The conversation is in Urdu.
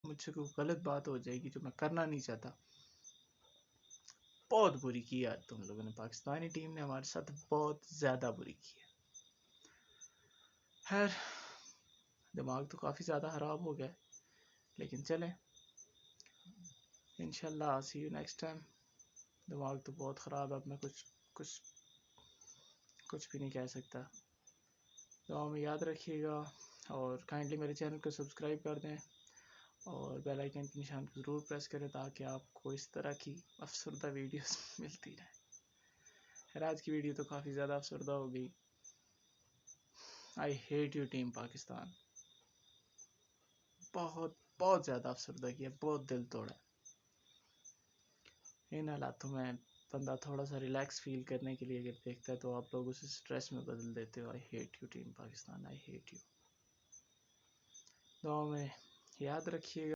مجھ سے کوئی غلط بات ہو جائے گی جو میں کرنا نہیں چاہتا. بہت بری کی یار تم لوگوں نے، پاکستانی ٹیم نے ہمارے ساتھ بہت زیادہ بری کی ہے. خیر دماغ تو کافی زیادہ خراب ہو گیا، لیکن چلیں انشاءاللہ سی یو نیکسٹ ٹائم. دماغ تو بہت خراب ہے، اب میں کچھ بھی نہیں کہہ سکتا. دعا میں یاد رکھیے گا اور کائنڈلی میرے چینل کو سبسکرائب کر دیں اور بیل آئیکن کے نشان کو ضرور پریس کریں تاکہ آپ کو اس طرح کی افسردہ ویڈیوز ملتی رہیں. خیر آج کی ویڈیو تو کافی زیادہ افسردہ ہو گئی. آئی ہیٹ یو ٹیم پاکستان. بہت زیادہ افسردہ کیا، بہت دل توڑا. ان حالاتوں میں بندہ تھوڑا سا ریلیکس فیل کرنے کے لیے اگر دیکھتا ہے تو آپ لوگ اسے اسٹریس میں بدل دیتے ہو. I hate you team Pakistan, I hate you. دعا میں یاد رکھیے گا.